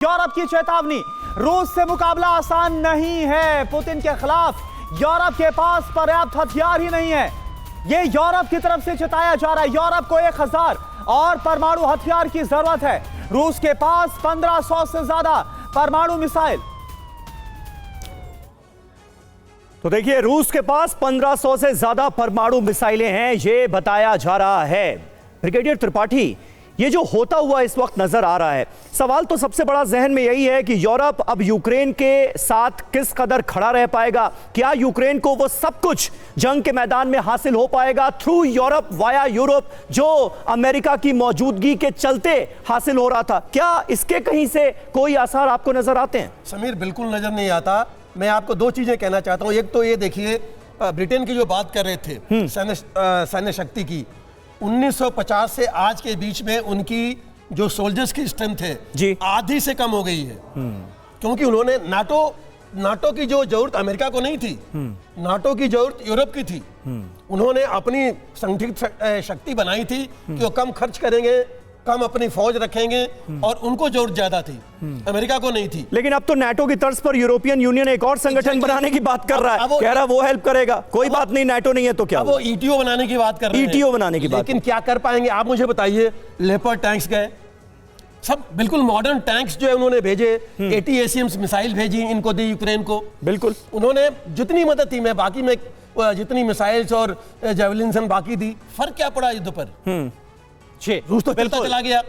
Europe की चेतावनी, रूस से मुकाबला आसान नहीं है। पुतिन के खिलाफ यूरोप के पास पर्याप्त हथियार ही नहीं है। यह यूरोप की तरफ से चेताया जा रहा है। यूरोप को 1000 और परमाणु हथियार की जरूरत है। रूस के पास 1500 से ज्यादा परमाणु मिसाइल। तो देखिए, रूस के पास 1500 से ज्यादा परमाणु मिसाइलें हैं, यह बताया जा रहा है। ब्रिगेडियर त्रिपाठी, ये जो होता हुआ इस वक्त नजर आ रहा है, सवाल तो सबसे बड़ा जहन में यही है कि यूरोप अब यूक्रेन के साथ किस कदर खड़ा रह पाएगा। क्या यूक्रेन को वो सब कुछ जंग के मैदान में हासिल हो पाएगा थ्रू यूरोप, वाया यूरोप, जो अमेरिका की मौजूदगी के चलते हासिल हो रहा था? क्या इसके कहीं से कोई आसार आपको नजर आते हैं? समीर, बिल्कुल नजर नहीं आता। मैं आपको दो चीजें कहना चाहता हूं। एक तो ये देखिए, ब्रिटेन की जो बात कर रहे थे सैन्य शक्ति की, 1950 से आज के बीच में उनकी जो सोल्जर्स की स्ट्रेंथ है जी, आधी से कम हो गई है। क्योंकि उन्होंने नाटो की जो जरूरत अमेरिका को नहीं थी, नाटो की जरूरत यूरोप की थी। उन्होंने अपनी संगठित शक्ति बनाई थी कि वो कम खर्च करेंगे, कम अपनी फौज रखेंगे, और उनको जरूरत ज्यादा थी, अमेरिका को नहीं थी। लेकिन अब तो नाटो की तर्ज पर यूरोपियन यूनियन एक और संगठन बनाने की बात कर रहा है। कह रहा है वो हेल्प करेगा। कोई बात नहीं, नाटो नहीं है तो क्या? वो ईटीओ बनाने की बात कर रहे हैं। ईटीओ बनाने की बात। लेकिन क्या कर पाएंगे आप मुझे बताइए। लेपर्ड टैंक्स गए, सब बिल्कुल मॉडर्न टैंक्स जो है उन्होंने भेजे। 80 ACMs मिसाइल भेजी इनको, दी यूक्रेन को। बिल्कुल उन्होंने जितनी मदद थी, मैं बाकी में जितनी मिसाइल्स और जेवलिन्स बाकी दी, फर्क क्या पड़ा युद्ध पर? रूस तो बिल्कुल चला गया।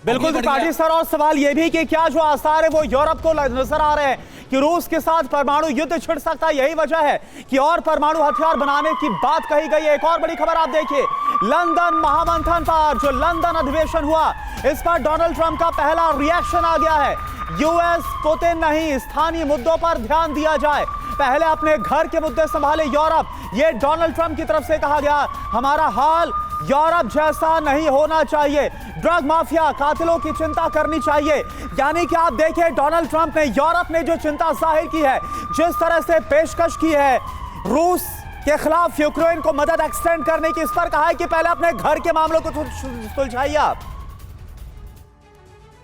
बिल्कुल त्रिपाठी सर, और सवाल यह भी कि क्या जो आसार है वो यूरोप को नजर आ रहे हैं कि रूस के साथ परमाणु युद्ध छिड़ सकता है? यही वजह है कि और परमाणु हथियार बनाने की बात कही गई है। एक और बड़ी खबर आप देखिए, लंदन महामंथन पर जो लंदन अधिवेशन हुआ, इस पर डोनाल्ड ट्रंप का पहला रिएक्शन आ गया है। यूएस पुतिन नहीं, स्थानीय मुद्दों पर ध्यान दिया जाए, पहले अपने घर के मुद्दे संभाले यूरोप, ये डोनाल्ड ट्रंप की तरफ से कहा गया। हमारा हाल यूरोप जैसा नहीं होना चाहिए, ड्रग माफिया, कातिलों की चिंता करनी चाहिए। यानी कि आप देखिए, डोनाल्ड ट्रंप ने, यूरोप ने जो चिंता जाहिर की है, जिस तरह से पेशकश की है रूस के खिलाफ यूक्रेन को मदद एक्सटेंड करने की, इस पर कहा है कि पहले अपने घर के मामलों को सुलझाइए आप।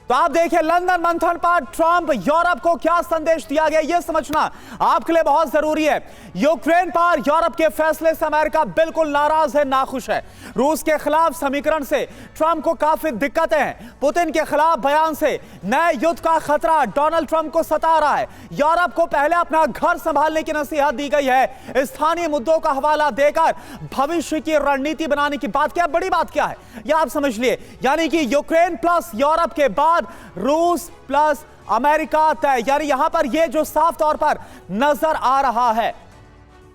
तो आप देखिए, लंदन मंथन पर ट्रंप यूरोप को क्या संदेश दिया गया, यह समझना आपके लिए बहुत जरूरी है। यूक्रेन पर यूरोप के फैसले से अमेरिका बिल्कुल नाराज है, नाखुश है। रूस के खिलाफ समीकरण से ट्रंप को काफी दिक्कतें हैं। पुतिन के खिलाफ बयान से नए युद्ध का खतरा डोनाल्ड ट्रंप को सता रहा है। यूरोप को पहले अपना घर संभालने की नसीहत दी गई है। स्थानीय मुद्दों का हवाला देकर भविष्य की रणनीति बनाने की बात। क्या बड़ी बात क्या है यह आप समझ लिए, यानी कि यूक्रेन प्लस यूरोप के बाद रूस प्लस अमेरिका तय। यानी यहां पर यह जो साफ तौर पर नजर आ रहा है